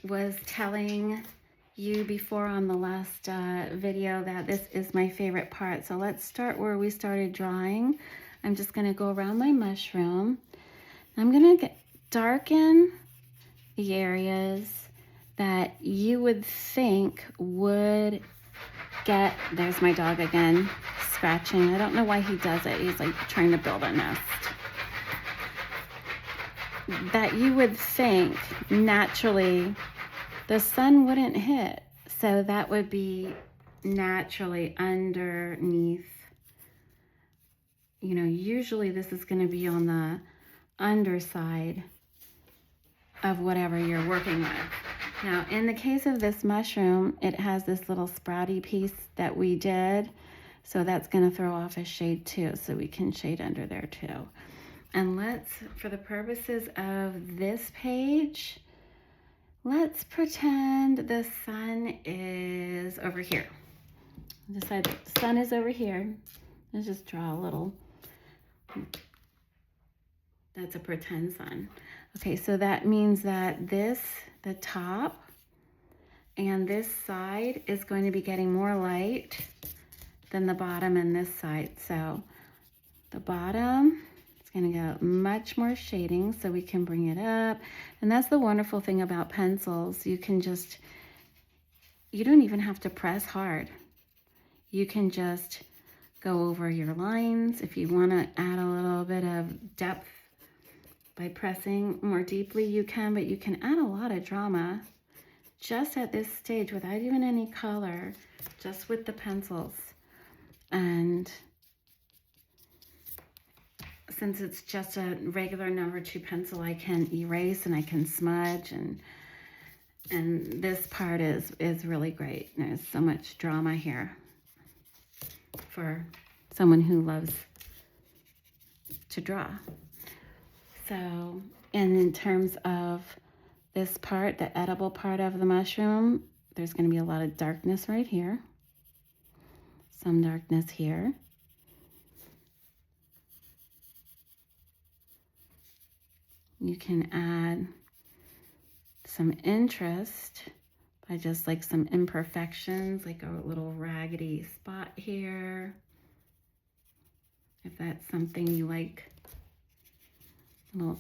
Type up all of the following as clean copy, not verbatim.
was telling you before on the last video that this is my favorite part. So let's start where we started drawing. I'm just going to go around my mushroom. I'm going to darken the areas that you would think would get, there's my dog again, scratching. I don't know why he does it. He's like trying to build a nest. That you would think naturally the sun wouldn't hit. So that would be naturally underneath. You know, usually this is going to be on the underside of whatever you're working with. Now, in the case of this mushroom, it has this little sprouty piece that we did. So that's going to throw off a shade too. So we can shade under there too. And let's, for the purposes of this page, let's pretend the sun is over here. Decide that the sun is over here. Let's just draw a little. That's a pretend sun. Okay, so that means that this, the top, and this side is going to be getting more light than the bottom and this side. So the bottom, going to get much more shading so we can bring it up. And that's the wonderful thing about pencils. You can just, you don't even have to press hard. You can just go over your lines. If you want to add a little bit of depth by pressing more deeply, you can, but you can add a lot of drama just at this stage without even any color, just with the pencils. And since it's just a regular number 2 pencil, I can erase and I can smudge, and this part is really great. There's so much drama here for someone who loves to draw. So, and in terms of this part, the edible part of the mushroom, there's going to be a lot of darkness right here, some darkness here. You can add some interest by just like some imperfections, like a little raggedy spot here. If that's something you like,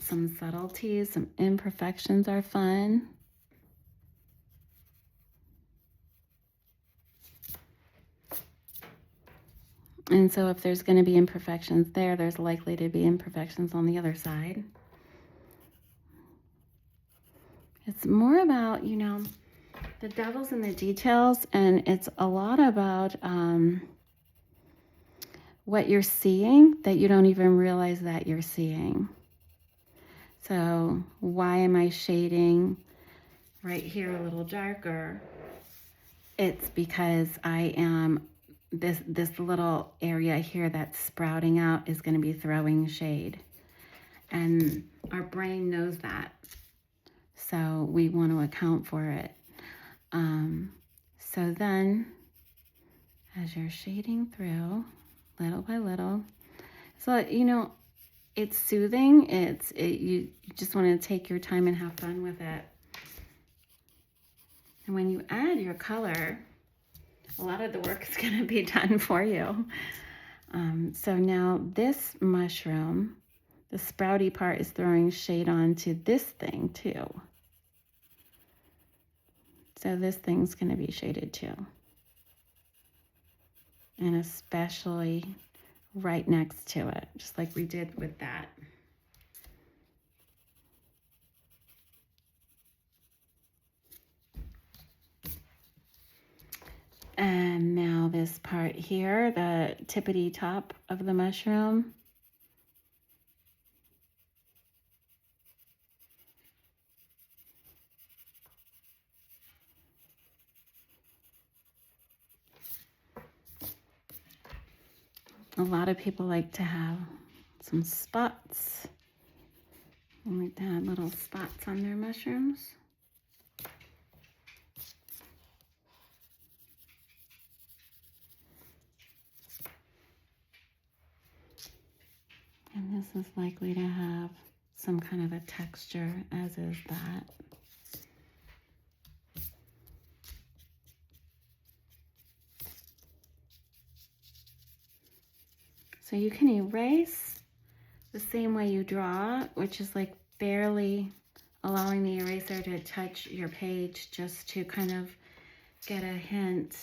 some subtleties, some imperfections are fun. And so if there's going to be imperfections there, there's likely to be imperfections on the other side. It's more about, you know, the devil's in the details, and it's a lot about what you're seeing that you don't even realize that you're seeing. So why am I shading right here a little darker? It's because I am, this little area here that's sprouting out is going to be throwing shade. And our brain knows that. So we want to account for it. So then, as you're shading through, little by little, so, you know, it's soothing. You just want to take your time and have fun with it. And when you add your color, a lot of the work is going to be done for you. So now this mushroom, the sprouty part, is throwing shade onto this thing too. So this thing's going to be shaded too. And especially right next to it, just like we did with that. And now this part here, the tippity top of the mushroom. A lot of people like to have some spots. They like to have little spots on their mushrooms. And this is likely to have some kind of a texture, as is that. So you can erase the same way you draw, which is like barely allowing the eraser to touch your page, just to kind of get a hint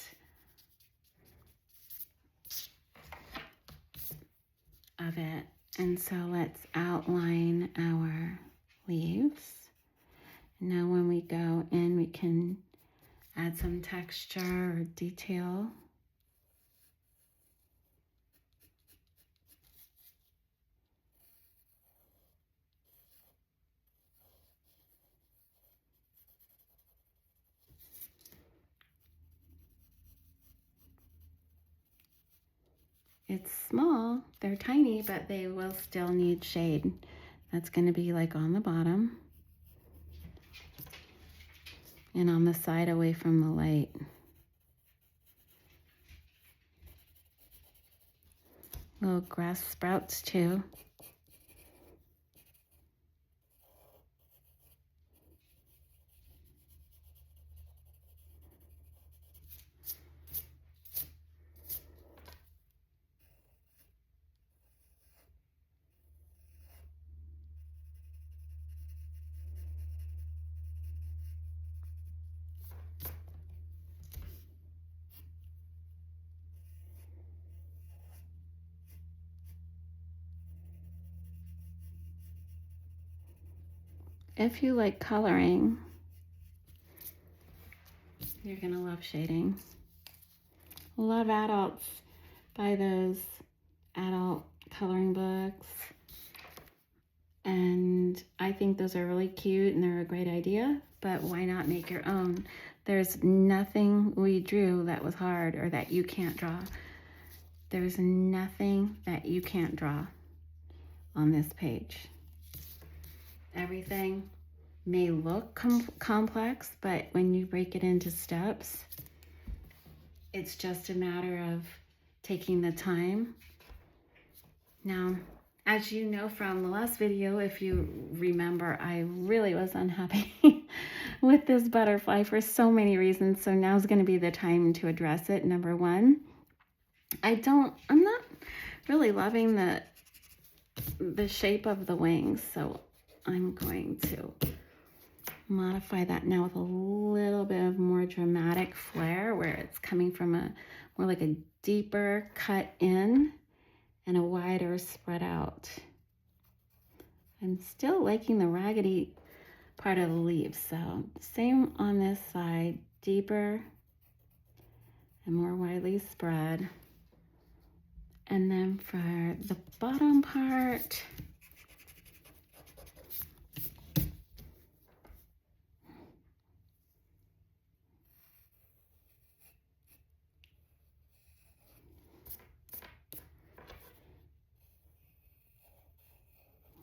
of it. And so let's outline our leaves. Now when we go in, we can add some texture or detail. It's small, they're tiny, but they will still need shade. That's going to be like on the bottom and on the side away from the light. Little grass sprouts too. If you like coloring, you're gonna love shading. A lot of adults buy those adult coloring books, and I think those are really cute and they're a great idea, but why not make your own? There's nothing we drew that was hard or that you can't draw. There's nothing that you can't draw on this page. Everything may look complex, but when you break it into steps, it's just a matter of taking the time. Now, as you know from the last video, if you remember, I really was unhappy with this butterfly for so many reasons. So now's going to be the time to address it. Number one, I'm not really loving the shape of the wings. So I'm going to modify that now with a little bit of more dramatic flair, where it's coming from more like a deeper cut in and a wider spread out. I'm still liking the raggedy part of the leaves, so same on this side, deeper and more widely spread. And then for the bottom part,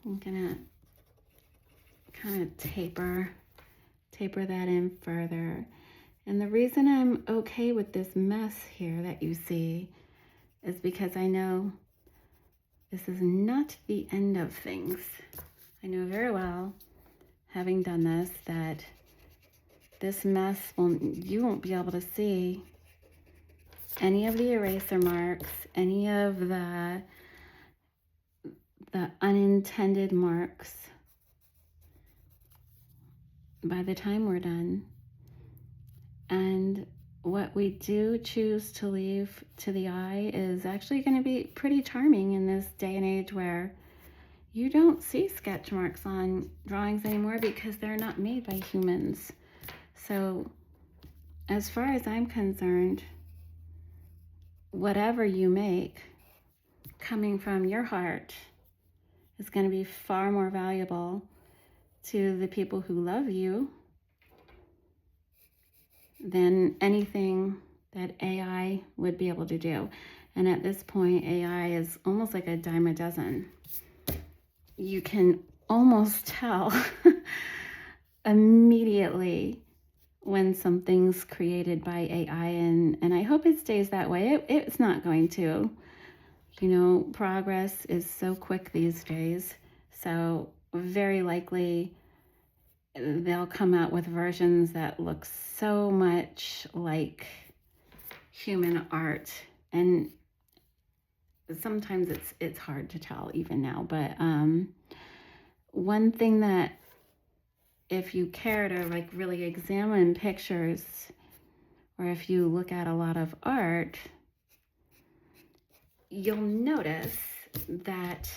I'm gonna kind of taper that in further. And the reason I'm okay with this mess here that you see is because I know this is not the end of things. I know very well, having done this, that this mess you won't be able to see any of the eraser marks, any of the unintended marks by the time we're done. And what we do choose to leave to the eye is actually going to be pretty charming in this day and age where you don't see sketch marks on drawings anymore because they're not made by humans. So as far as I'm concerned, whatever you make coming from your heart is going to be far more valuable to the people who love you than anything that AI would be able to do. And at this point, AI is almost like a dime a dozen. You can almost tell immediately when something's created by AI, and I hope it stays that way. It's not going to. You know, progress is so quick these days, so very likely they'll come out with versions that look so much like human art. And sometimes it's hard to tell even now, but one thing that, if you care to like really examine pictures, or if you look at a lot of art, you'll notice that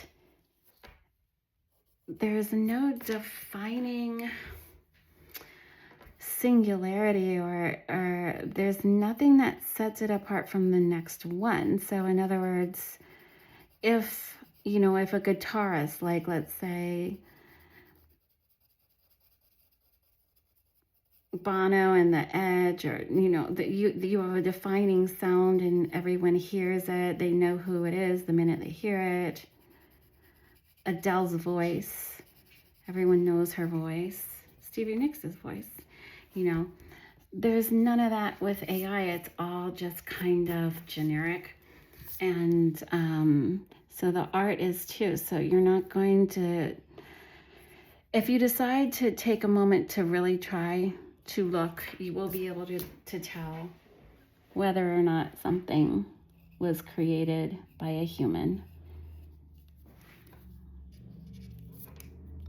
there's no defining singularity, or there's nothing that sets it apart from the next one. So in other words, if, you know, if a guitarist, like let's say Bono and the Edge, or, you know, that you have a defining sound and everyone hears it, they know who it is the minute they hear it. Adele's voice, everyone knows her voice. Stevie Nicks' voice, you know. There's none of that with AI. It's all just kind of generic. And so the art is too. So you're not going to, if you decide to take a moment to really try to look, you will be able to tell whether or not something was created by a human.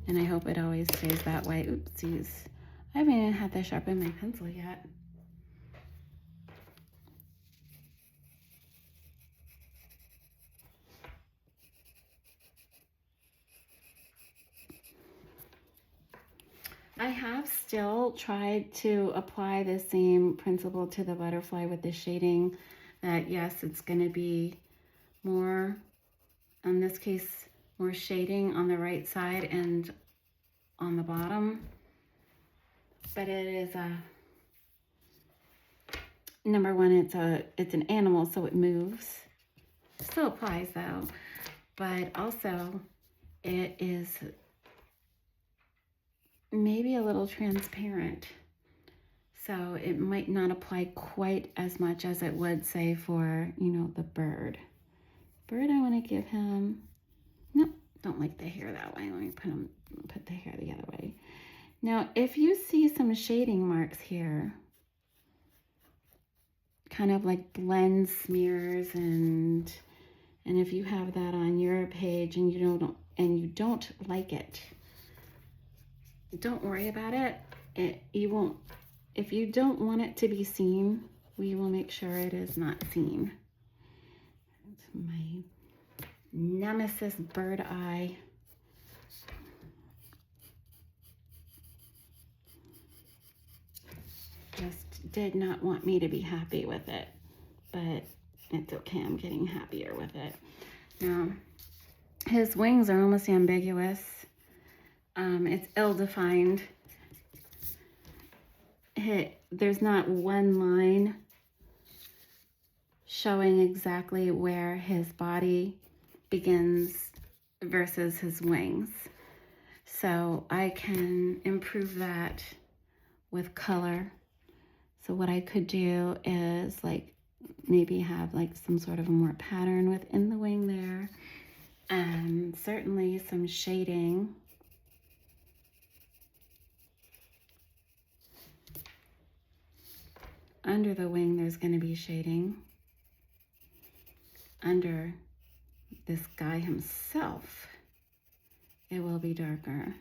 And I hope it always stays that way. Oopsies. I haven't even had to sharpen my pencil yet. I have still tried to apply the same principle to the butterfly with the shading, that yes, it's going to be more, in this case, more shading on the right side and on the bottom. But it is number one, it's an animal, so it moves. Still applies though, but also it is maybe a little transparent, so it might not apply quite as much as it would, say, for, you know, the bird. I want to give him, no, don't like the hair that way. Let me put the hair the other way. Now, if you see some shading marks here, kind of like blend smears, and if you have that on your page and you don't like it, don't worry about it. You won't. If you don't want it to be seen, we will make sure it is not seen. It's my nemesis bird eye. Just did not want me to be happy with it, but it's okay. I'm getting happier with it. Now, his wings are almost ambiguous. It's ill-defined. There's not one line showing exactly where his body begins versus his wings. So I can improve that with color. So what I could do is like maybe have like some sort of a more pattern within the wing there, and certainly some shading. Under the wing, there's going to be shading. Under this guy himself, it will be darker.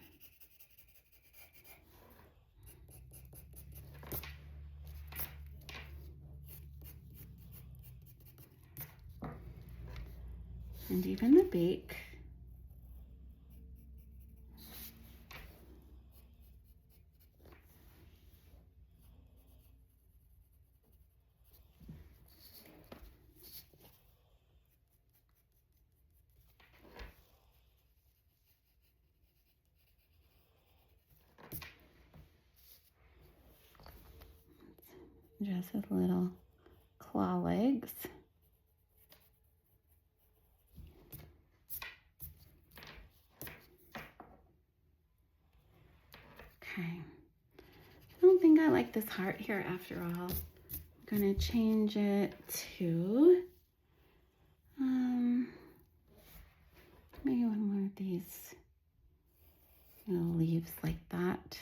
And even the beak. Just his little claw legs. Okay. I don't think I like this heart here after all. I'm gonna change it to maybe one more of these little leaves like that.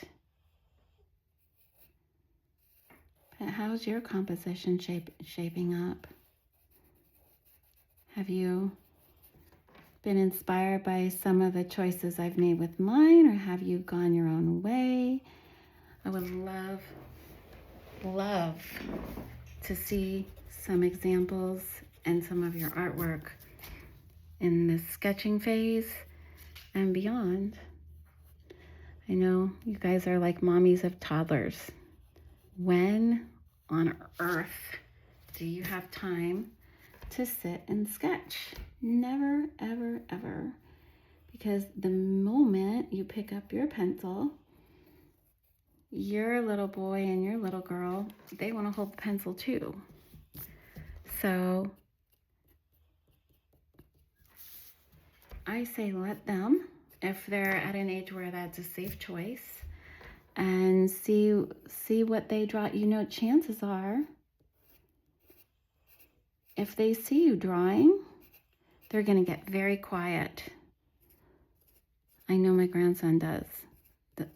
But how's your composition shaping up? Have you been inspired by some of the choices I've made with mine, or have you gone your own way? I would love to see some examples and some of your artwork in the sketching phase and beyond. I know you guys are like mommies of toddlers. When on earth do you have time to sit and sketch? Never, ever, ever. Because the moment you pick up your pencil, your little boy and your little girl, they want to hold the pencil too. So I say let them, if they're at an age where that's a safe choice, and see what they draw. You know, chances are, if they see you drawing, they're going to get very quiet. I know my grandson does. That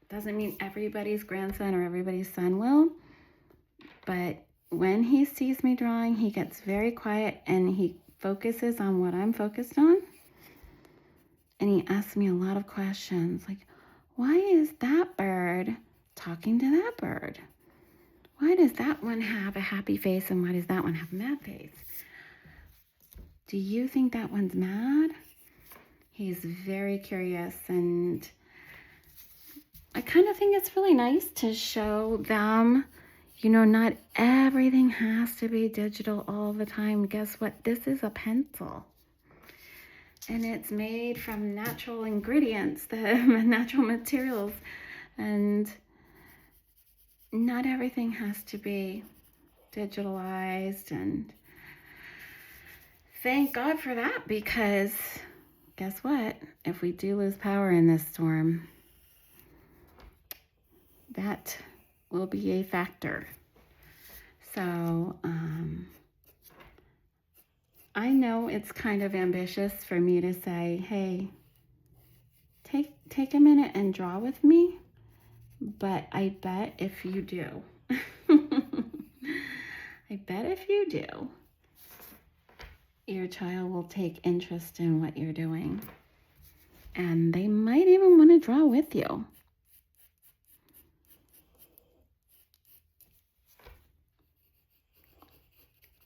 doesn't mean everybody's grandson or everybody's son will, but when he sees me drawing, he gets very quiet and he focuses on what I'm focused on. And he asks me a lot of questions like, why is that bird talking to that bird? Why does that one have a happy face and why does that one have a mad face? Do you think that one's mad? He's very curious, and I kind of think it's really nice to show them, you know, not everything has to be digital all the time. Guess what? This is a pencil. And it's made from natural ingredients, the natural materials. And not everything has to be digitalized. And thank God for that, because guess what? If we do lose power in this storm, that will be a factor. So I know it's kind of ambitious for me to say, hey, take a minute and draw with me, but I bet if you do, I bet if you do, your child will take interest in what you're doing, and they might even want to draw with you.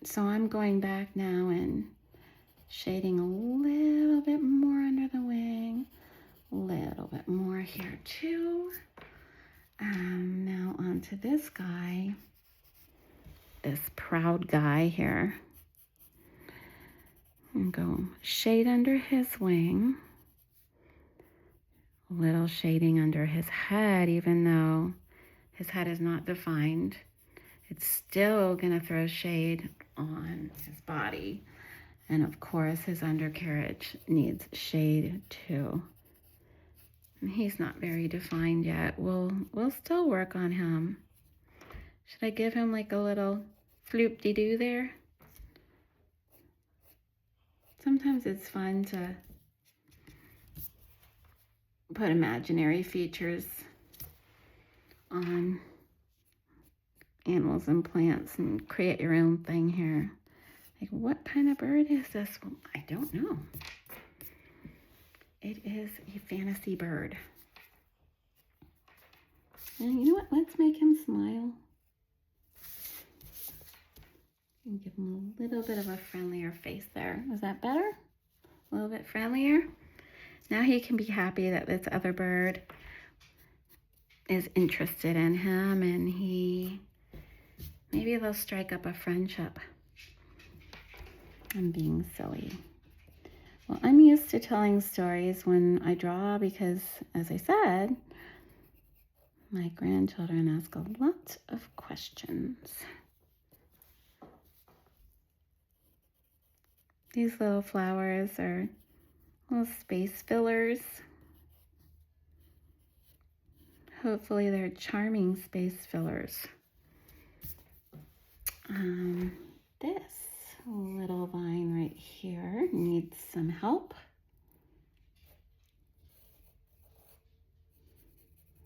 So I'm going back now and shading a little bit more under the wing, a little bit more here too. Now onto this guy, this proud guy here. And go shade under his wing, a little shading under his head, even though his head is not defined. It's still gonna throw shade on his body. And of course, his undercarriage needs shade too. And he's not very defined yet. We'll still work on him. Should I give him like a little floop-de-doo there? Sometimes it's fun to put imaginary features on animals and plants and create your own thing here. Like, what kind of bird is this? Well, I don't know. It is a fantasy bird. And you know what? Let's make him smile. And give him a little bit of a friendlier face there. Is that better? A little bit friendlier? Now he can be happy that this other bird is interested in him, and maybe they'll strike up a friendship. I'm being silly. Well, I'm used to telling stories when I draw because, as I said, my grandchildren ask a lot of questions. These little flowers are little space fillers. Hopefully they're charming space fillers. This little vine right here needs some help.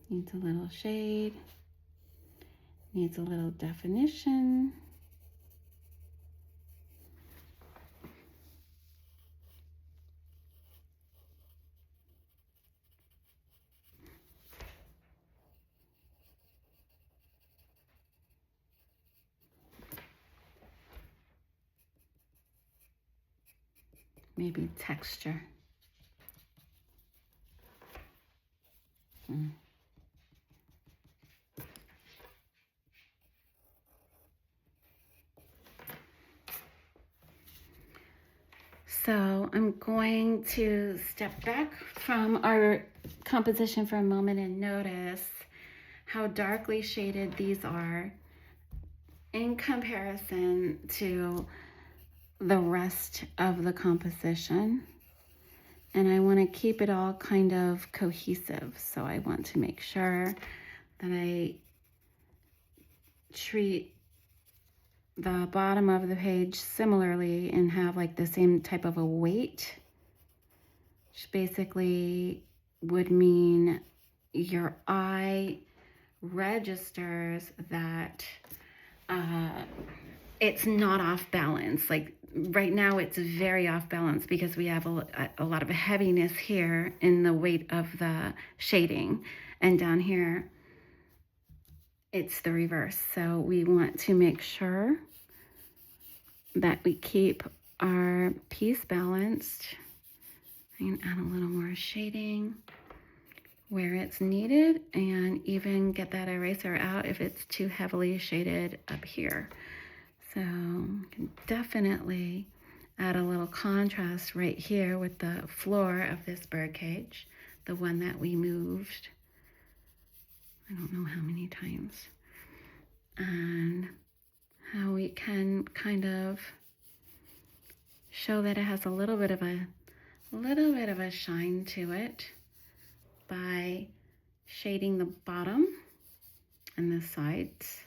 Needs a little shade. Needs a little definition. maybe texture. So I'm going to step back from our composition for a moment and notice how darkly shaded these are in comparison to the rest of the composition. And I want to keep it all kind of cohesive. So I want to make sure that I treat the bottom of the page similarly and have like the same type of a weight, which basically would mean your eye registers that it's not off balance. Like right now it's very off balance because we have a lot of heaviness here in the weight of the shading, and down here it's the reverse. So we want to make sure that we keep our piece balanced. I can add a little more shading where it's needed and even get that eraser out if it's too heavily shaded up here. So you can definitely add a little contrast right here with the floor of this bird cage, the one that we moved I don't know how many times, and how we can kind of show that it has a little bit of a shine to it by shading the bottom and the sides.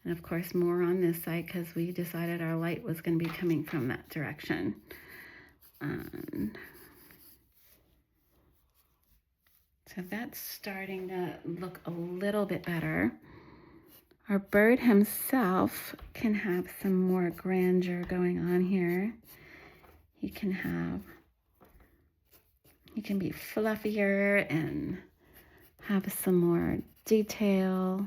And of course more on this side because we decided our light was going to be coming from that direction. So that's starting to look a little bit better. Our bird himself can have some more grandeur going on here. He can be fluffier and have some more detail.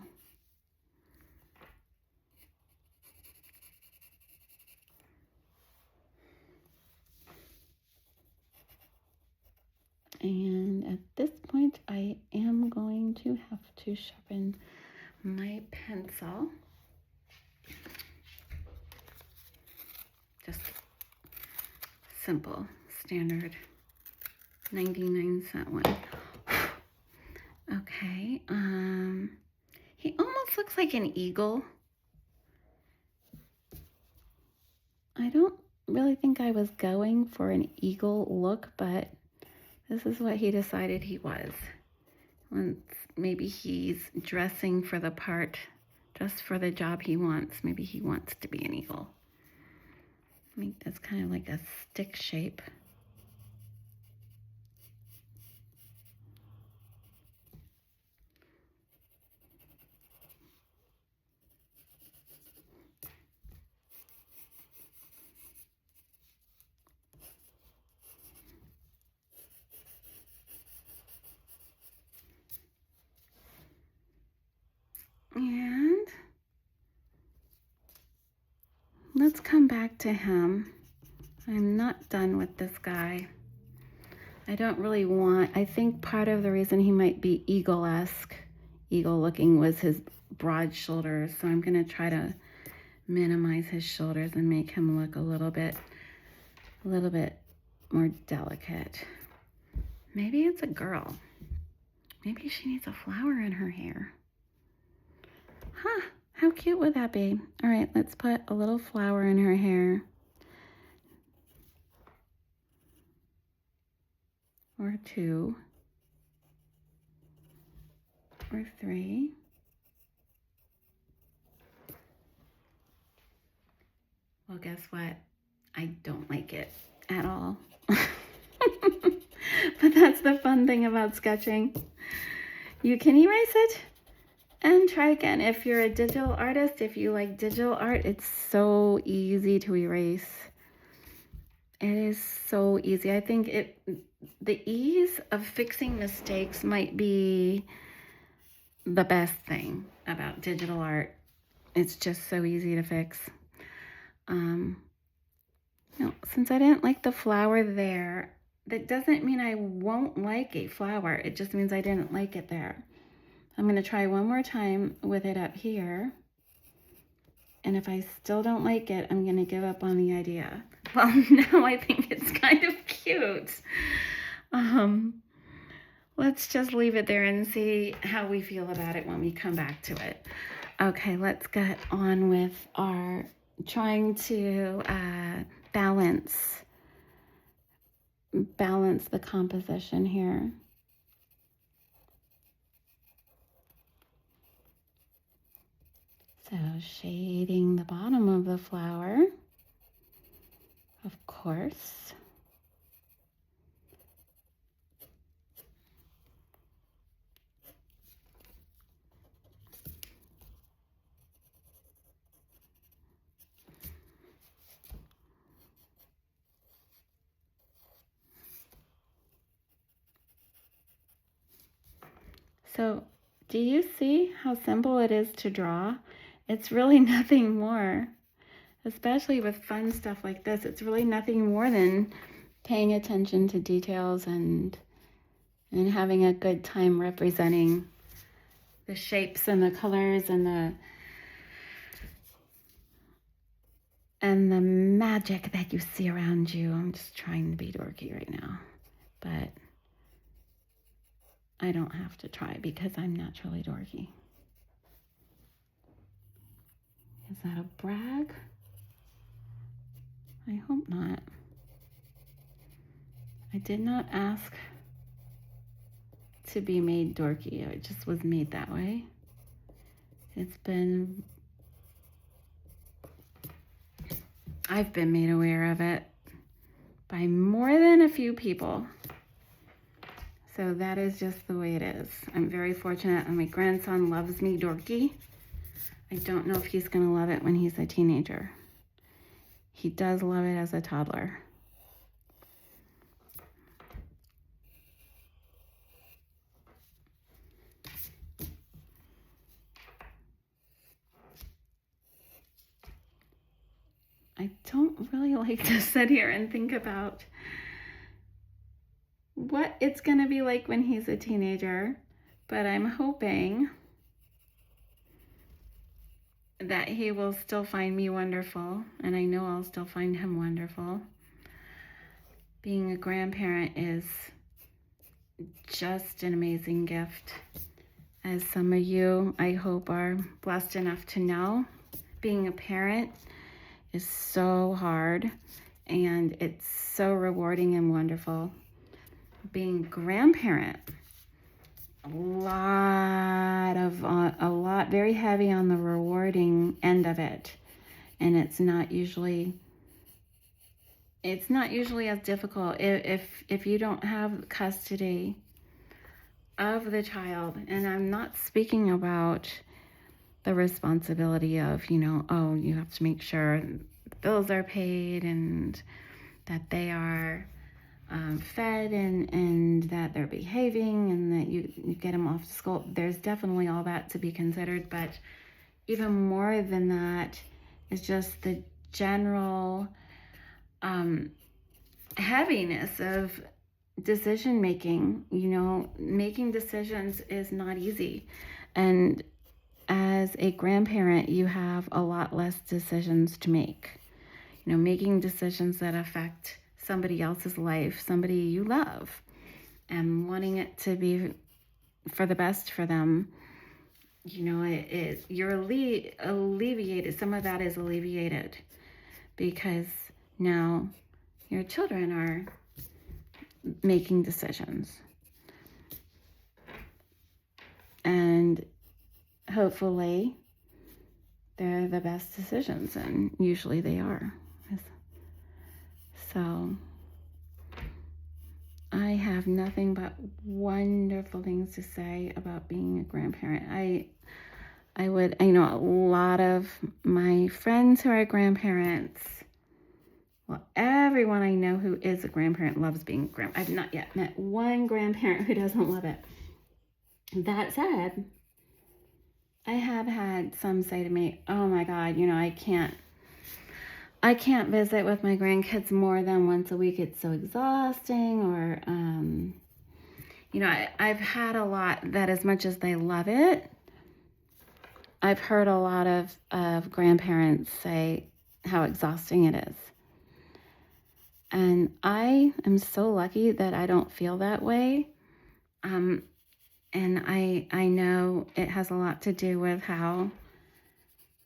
And at this point, I am going to have to sharpen my pencil. Just simple, standard 99-cent one. Okay, he almost looks like an eagle. I don't really think I was going for an eagle look, but this is what he decided he was. Maybe he's dressing for the part, just for the job he wants. Maybe he wants to be an eagle. I think that's kind of like a stick shape. And let's come back to him. I'm not done with this guy. I don't really want, I think part of the reason he might be eagle-esque, eagle-looking, was his broad shoulders. So I'm going to try to minimize his shoulders and make him look a little bit more delicate. Maybe it's a girl. Maybe she needs a flower in her hair. Huh, how cute would that be? All right, let's put a little flower in her hair. Or 2. Or 3. Well, guess what? I don't like it at all. But that's the fun thing about sketching. You can erase it and try again. If you're a digital artist, if you like digital art, it's so easy to erase. It is so easy. I think the ease of fixing mistakes might be the best thing about digital art. It's just so easy to fix. Now, since I didn't like the flower there, that doesn't mean I won't like a flower. It just means I didn't like it there. I'm going to try one more time with it up here. And if I still don't like it, I'm going to give up on the idea. Well, now I think it's kind of cute. Let's just leave it there and see how we feel about it when we come back to it. Okay, let's get on with our trying to balance the composition here. So shading the bottom of the flower, of course. So do you see how simple it is to draw? It's really nothing more, especially with fun stuff like this. It's really nothing more than paying attention to details and having a good time representing the shapes and the colors and the magic that you see around you. I'm just trying to be dorky right now, but I don't have to try because I'm naturally dorky. Is that a brag? I hope not. I did not ask to be made dorky. It just was made that way. I've been made aware of it by more than a few people. So that is just the way it is. I'm very fortunate, and my grandson loves me dorky. I don't know if he's going to love it when he's a teenager. He does love it as a toddler. I don't really like to sit here and think about what it's going to be like when he's a teenager, but I'm hoping that he will still find me wonderful, and I know I'll still find him wonderful. Being a grandparent is just an amazing gift. As some of you, I hope, are blessed enough to know, being a parent is so hard, and it's so rewarding and wonderful. Being a grandparent, a lot very heavy on the rewarding end of it, and it's not usually as difficult if you don't have custody of the child. And I'm not speaking about the responsibility of, you have to make sure the bills are paid and that they are fed and that they're behaving and that you get them off to school. There's definitely all that to be considered, but even more than that is just the general heaviness of decision making. Making decisions is not easy, and as a grandparent, you have a lot less decisions to make. Making decisions that affect somebody else's life, somebody you love, and wanting it to be for the best for them. You're alleviated. Some of that is alleviated because now your children are making decisions. And hopefully they're the best decisions, and usually they are. So I have nothing but wonderful things to say about being a grandparent. I know a lot of my friends who are grandparents. Well, everyone I know who is a grandparent loves being a grandparent. I've not yet met one grandparent who doesn't love it. That said, I have had some say to me, "Oh my God, I I can't visit with my grandkids more than once a week. It's so exhausting. Or, I've had a lot that, as much as they love it, I've heard a lot of grandparents say how exhausting it is. And I am so lucky that I don't feel that way. And I know it has a lot to do with how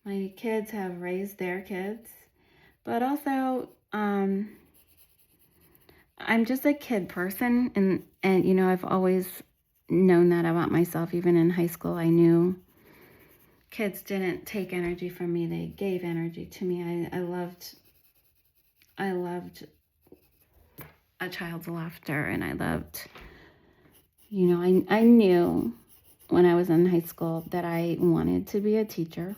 my kids have raised their kids. But also, I'm just a kid person. And I've always known that about myself. Even in high school, I knew kids didn't take energy from me. They gave energy to me. I loved a child's laughter, and I loved, I knew when I was in high school that I wanted to be a teacher.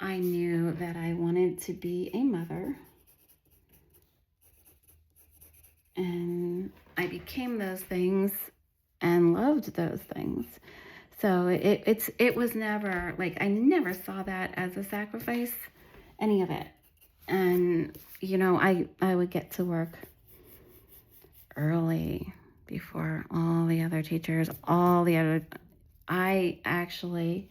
I knew that I wanted to be a mother, and I became those things and loved those things. So it was never, like, I never saw that as a sacrifice, any of it. And, I would get to work early before all the other teachers, I actually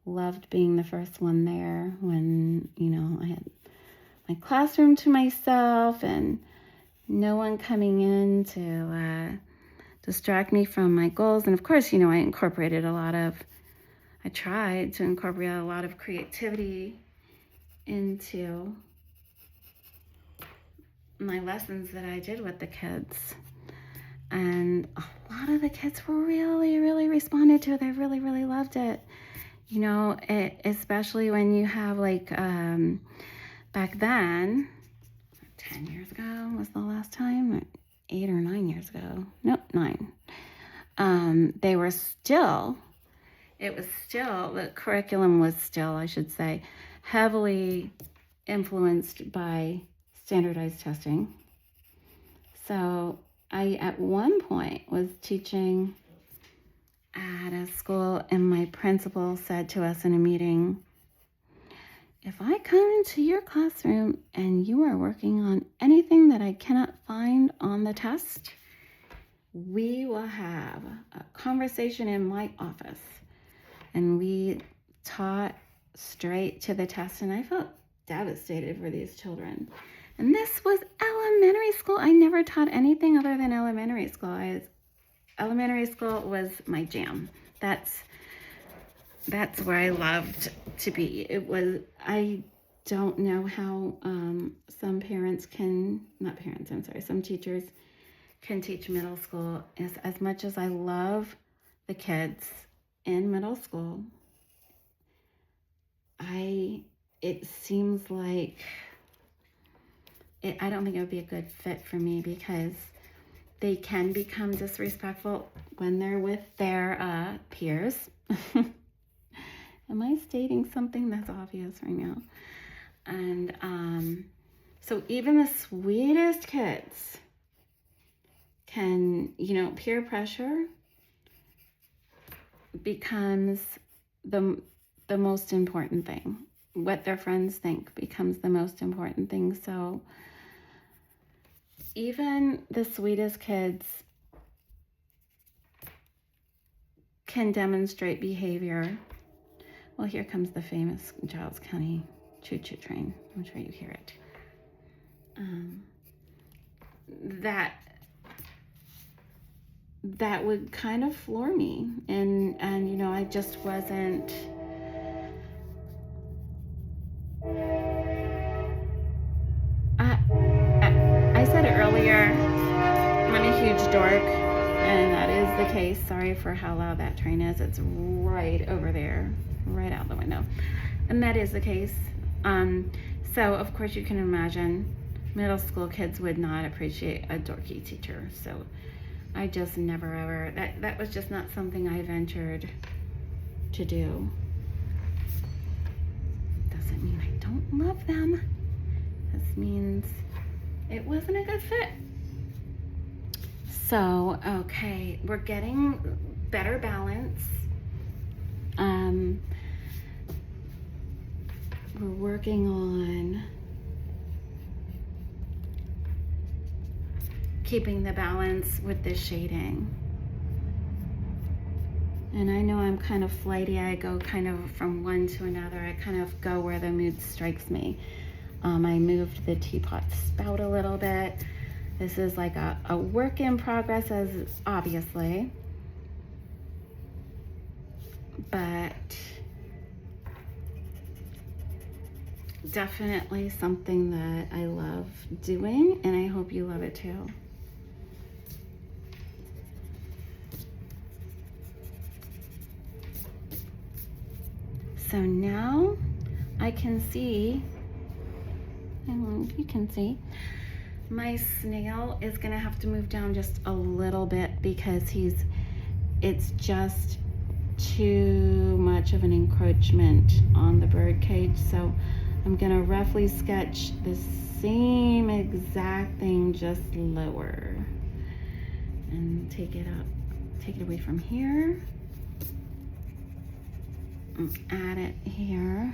loved being the first one there when, I had my classroom to myself and no one coming in to distract me from my goals. And of course, I tried to incorporate a lot of creativity into my lessons that I did with the kids. And a lot of the kids were really, really responded to it. They really, really loved it. Especially when you have back then, 10 years ago was the last time, 8 or 9 years ago. Nope, 9. The curriculum was still, I should say, heavily influenced by standardized testing. So I, at one point, was teaching at a school, and my principal said to us in a meeting, if I come into your classroom and you are working on anything that I cannot find on the test, we will have a conversation in my office. And we taught straight to the test, and I felt devastated for these children. And this was elementary school. I never taught anything other than elementary school. Elementary school was my jam. That's where I loved to be. I don't know how some teachers can teach middle school. As much as I love the kids in middle school, it seems like I don't think it would be a good fit for me, because they can become disrespectful when they're with their peers. Am I stating something that's obvious right now? And so even the sweetest kids can, peer pressure becomes the most important thing. What their friends think becomes the most important thing. So even the sweetest kids can demonstrate behavior. Well, here comes the famous Giles County choo-choo train. I'm sure you hear it. That would kind of floor me. And I just wasn't... I said it earlier, I'm a huge dork, and that is the case. Sorry for how loud that train is. It's right over there, right out the window. And that is the case. So of course you can imagine middle school kids would not appreciate a dorky teacher. So I just never ever, that was just not something I ventured to do. Doesn't mean I don't love them. This means it wasn't a good fit. So, okay, we're getting better balance. We're working on keeping the balance with this shading. And I know I'm kind of flighty. I go kind of from one to another. I kind of go where the mood strikes me. I moved the teapot spout a little bit. This is like a work in progress, as obviously, but definitely something that I love doing, and I hope you love it too. So now I can see, and you can see, my snail is gonna have to move down just a little bit because it's just too much of an encroachment on the bird cage. So I'm gonna roughly sketch the same exact thing, just lower. And take it away from here. And add it here.